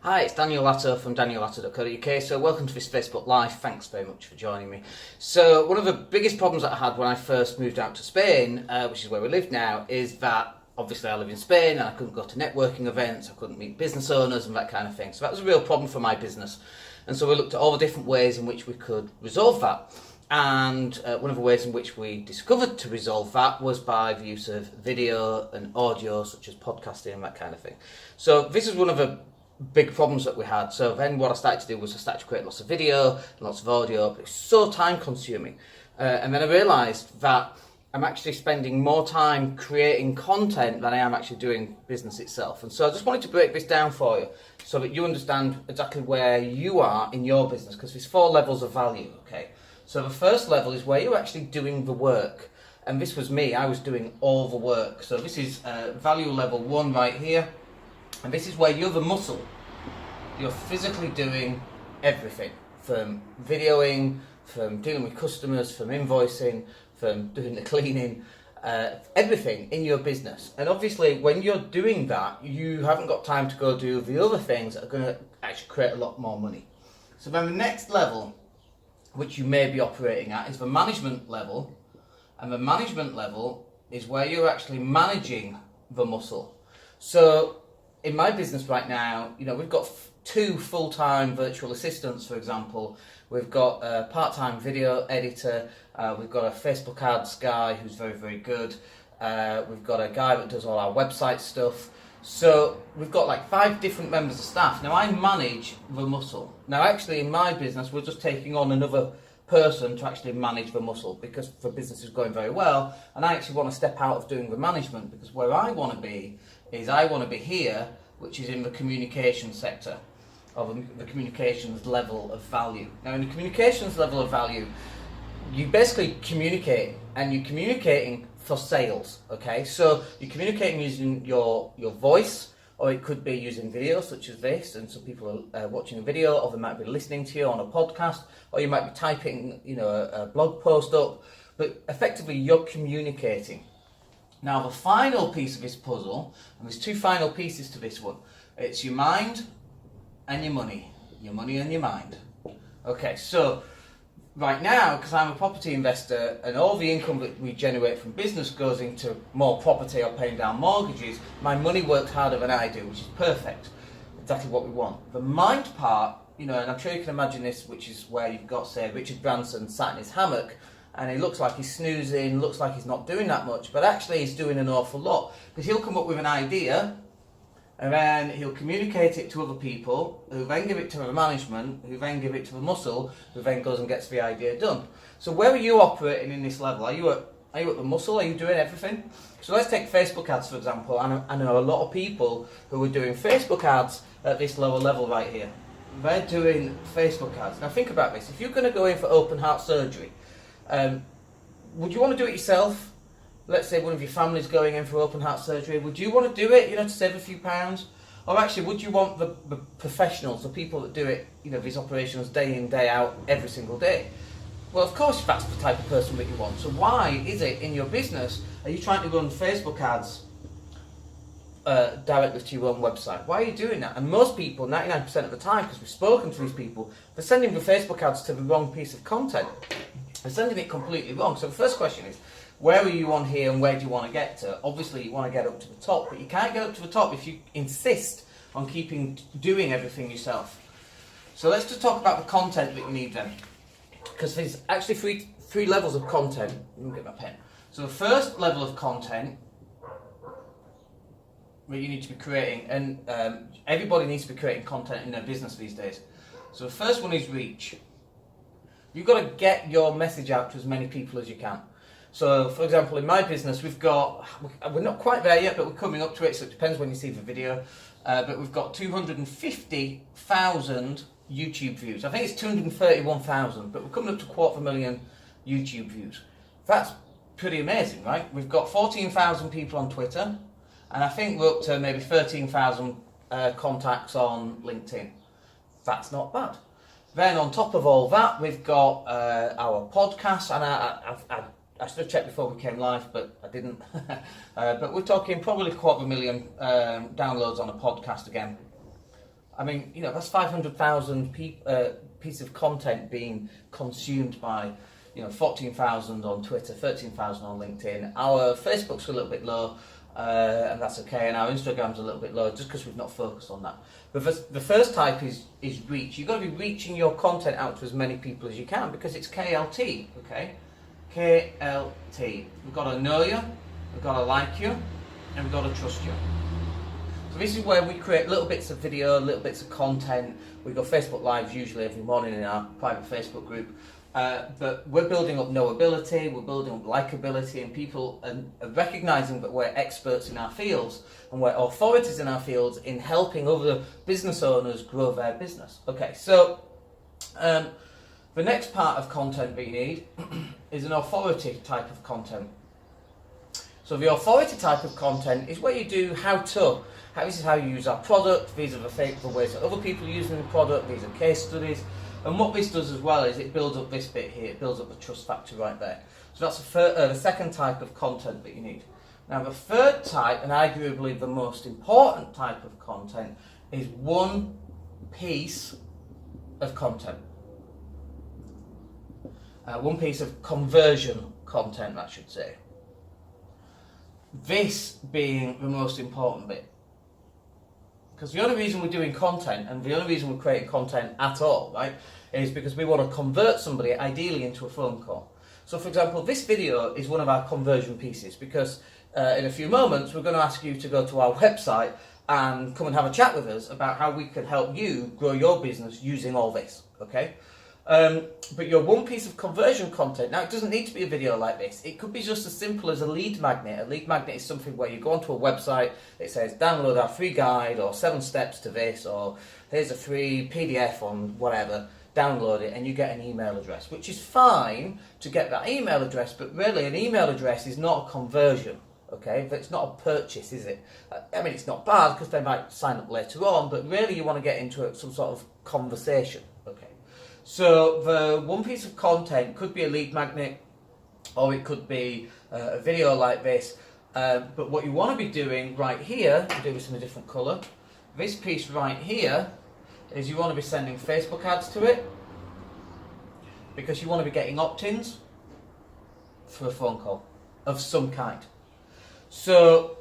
Hi, it's Daniel Latto from daniellatto.co.uk. So welcome to this Facebook Live. Thanks very much for joining me. So one of the biggest problems that I had when I first moved out to Spain, which is where we live now, is that obviously I live in Spain and I couldn't go to networking events, I couldn't meet business owners and that kind of thing. So that was a real problem for my business. And so we looked at all the different ways in which we could resolve that. And one of the ways in which we discovered to resolve that was by the use of video and audio, such as podcasting and that kind of thing. So this is one of the big problems that we had. So then what I started to do was I started to create lots of video, lots of audio, but it's so time consuming. And then I realised that I'm actually spending more time creating content than I am actually doing business itself. And so I just wanted to break this down for you so that you understand exactly where you are in your business, because there's 4 levels of value, okay? So the first level is where you're actually doing the work. And this was me, I was doing all the work. So this is value level 1 right here. And this is where you're the muscle. You're physically doing everything, from videoing, from dealing with customers, from invoicing, from doing the cleaning, everything in your business. And obviously when you're doing that, you haven't got time to go do the other things that are going to actually create a lot more money. So then the next level, which you may be operating at, is the management level. And the management level is where you're actually managing the muscle. So in my business right now, you know, we've got 2 full-time virtual assistants, for example. We've got a part-time video editor. We've got a Facebook ads guy who's very, very good. We've got a guy that does all our website stuff. So we've got like 5 different members of staff. Now I manage the muscle. Now actually in my business, we're just taking on another person to actually manage the muscle because the business is going very well. And I actually want to step out of doing the management, because where I want to be is I want to be here, which is in the communication sector, or the communications level of value. Now in the communications level of value, you basically communicate, and you're communicating for sales, okay? So you're communicating using your voice, or it could be using video such as this, and so people are watching a video, or they might be listening to you on a podcast, or you might be typing, you know, a blog post up, but effectively you're communicating. Now the final piece of this puzzle, and there's 2 final pieces to this one, it's your mind and your money and your mind. Okay, so right now, because I'm a property investor and all the income that we generate from business goes into more property or paying down mortgages, my money works harder than I do, which is perfect, exactly what we want. The mind part, you know, and I'm sure you can imagine this, which is where you've got, say, Richard Branson sat in his hammock, and he looks like he's snoozing, looks like he's not doing that much, but actually he's doing an awful lot, because he'll come up with an idea, and then he'll communicate it to other people, who then give it to the management, who then give it to the muscle, who then goes and gets the idea done. So where are you operating in this level? Are you at the muscle? Are you doing everything? So let's take Facebook ads, for example. I know a lot of people who are doing Facebook ads at this lower level right here. They're doing Facebook ads. Now think about this. If you're going to go in for open heart surgery, would you want to do it yourself? Let's say one of your family's going in for open heart surgery. Would you want to do it, you know, to save a few pounds? Or actually, would you want the professionals, the people that do it, you know, these operations day in, day out, every single day? Well, of course, that's the type of person that you want. So why is it in your business, are you trying to run Facebook ads directly to your own website? Why are you doing that? And most people, 99% of the time, because we've spoken to these people, they're sending the Facebook ads to the wrong piece of content. They're sending it completely wrong. So the first question is, where are you on here and where do you want to get to? Obviously you want to get up to the top, but you can't get up to the top if you insist on doing everything yourself. So let's just talk about the content that you need then. Because there's actually three levels of content. Let me get my pen. So the first level of content that you need to be creating, and everybody needs to be creating content in their business these days. So the first one is reach. You've got to get your message out to as many people as you can. So, for example, in my business, we're not quite there yet, but we're coming up to it, so it depends when you see the video. But we've got 250,000 YouTube views. I think it's 231,000, but we're coming up to 250,000 YouTube views. That's pretty amazing, right? We've got 14,000 people on Twitter, and I think we're up to maybe 13,000 contacts on LinkedIn. That's not bad. Then on top of all that, we've got our podcast, and I should have checked before we came live, but I didn't. But we're talking probably 250,000 downloads on a podcast again. I mean, that's 500,000 piece of content being consumed by, 14,000 on Twitter, 13,000 on LinkedIn. Our Facebook's a little bit low, and that's okay, and our Instagram's a little bit low just because we've not focused on that. But the first type is reach. You've got to be reaching your content out to as many people as you can because it's KLT, okay? KLT. We've got to know you, we've got to like you, and we've got to trust you. So this is where we create little bits of video, little bits of content. We go Facebook Lives usually every morning in our private Facebook group. But we're building up knowability, we're building up likability, and people are recognising that we're experts in our fields and we're authorities in our fields in helping other business owners grow their business. Okay, so the next part of content we need is an authority type of content. So the authority type of content is where you do this is how you use our product, these are the ways that other people are using the product, these are case studies. And what this does as well is it builds up this bit here, it builds up the trust factor right there. So that's the second type of content that you need. Now the third type, and arguably the most important type of content, is one piece of content. One piece of conversion content, I should say. This being the most important bit. Because the only reason we're doing content, and the only reason we're creating content at all, right, is because we want to convert somebody ideally into a phone call. So for example, this video is one of our conversion pieces because in a few moments we're going to ask you to go to our website and come and have a chat with us about how we can help you grow your business using all this, okay? But your one piece of conversion content, now it doesn't need to be a video like this, it could be just as simple as a lead magnet. A lead magnet is something where you go onto a website, it says download our free guide or 7 steps to this, or here's a free PDF on whatever, download it and you get an email address, which is fine to get that email address, but really an email address is not a conversion. Okay, but it's not a purchase, is it? I mean, it's not bad because they might sign up later on, but really you want to get into some sort of conversation. Okay. So the one piece of content could be a lead magnet, or it could be a video like this. But what you want to be doing right here, I'll do this in a different colour, this piece right here, is you want to be sending Facebook ads to it, because you want to be getting opt-ins for a phone call of some kind. So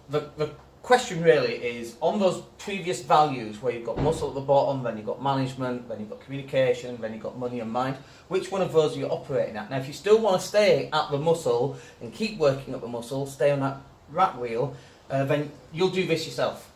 the question really is, on those previous values where you've got muscle at the bottom, then you've got management, then you've got communication, then you've got money and mind, which one of those are you operating at? Now if you still want to stay at the muscle and keep working up the muscle, stay on that rat wheel, then you'll do this yourself,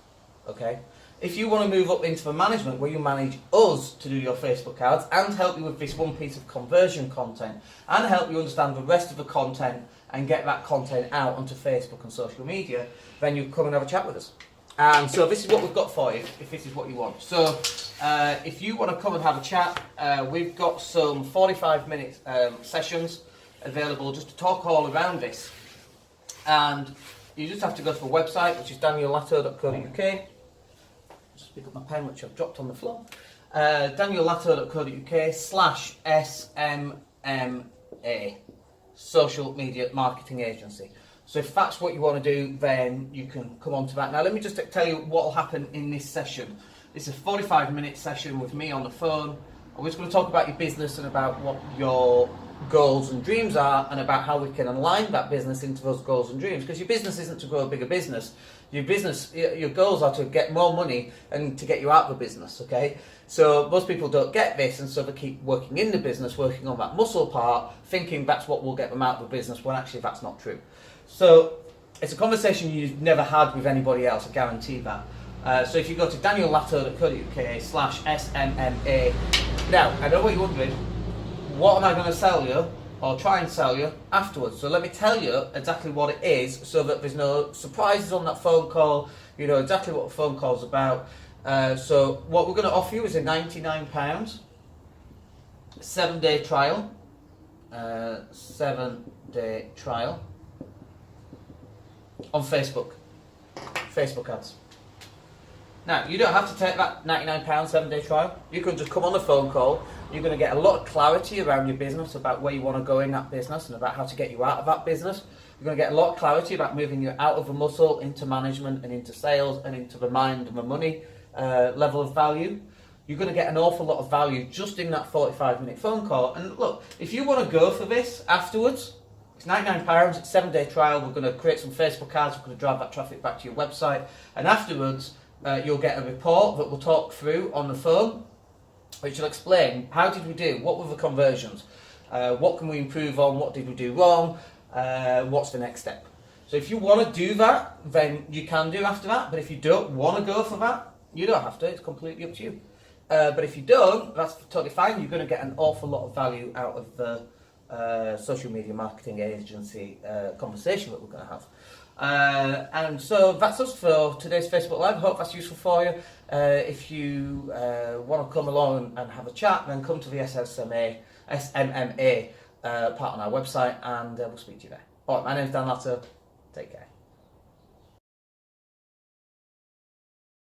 okay? If you want to move up into the management where you manage us to do your Facebook ads and help you with this one piece of conversion content and help you understand the rest of the content and get that content out onto Facebook and social media, then you come and have a chat with us. And so this is what we've got for you, if this is what you want. So if you want to come and have a chat, we've got some 45-minute sessions available just to talk all around this. And you just have to go to the website, which is daniellatto.co.uk. Just pick up my pen, which I've dropped on the floor. daniellatto.co.uk/SMMA. Social Media Marketing Agency. So if that's what you want to do, then you can come on to that. Now let me just tell you what will happen in this session. It's a 45-minute session with me on the phone. I'm just going to talk about your business and about what your goals and dreams are, and about how we can align that business into those goals and dreams. Because your business isn't to grow a bigger business. Your goals are to get more money and to get you out of the business, okay? So most people don't get this, and so they keep working in the business, working on that muscle part, thinking that's what will get them out of the business, when actually that's not true. So it's a conversation you've never had with anybody else, I guarantee that. So if you go to daniellatto.co.uk/SMMA. Now, I know what you're wondering, what am I going to sell you, or try and sell you afterwards? So let me tell you exactly what it is, so that there's no surprises on that phone call. You know exactly what the phone call's about. So what we're going to offer you is a £99 7-day trial. 7-day trial on Facebook ads. Now, you don't have to take that £99 7-day trial. You can just come on the phone call. You're going to get a lot of clarity around your business, about where you want to go in that business and about how to get you out of that business. You're going to get a lot of clarity about moving you out of the muscle into management and into sales and into the mind and the money level of value, you're going to get an awful lot of value just in that 45-minute phone call. And look, if you want to go for this afterwards, it's £99, it's a 7-day trial. We're going to create some Facebook ads, we're going to drive that traffic back to your website, and afterwards you'll get a report that we'll talk through on the phone, which will explain how did we do, what were the conversions, what can we improve on, what did we do wrong, what's the next step. So if you want to do that, then you can do after that, but if you don't want to go for that, you don't have to, it's completely up to you. But if you don't, that's totally fine. You're going to get an awful lot of value out of the social media marketing agency conversation that we're going to have. And so that's us for today's Facebook Live. I hope that's useful for you. If you want to come along and have a chat, then come to the SMMA part on our website, and we'll speak to you there. All right, my name's Dan Latto. Take care.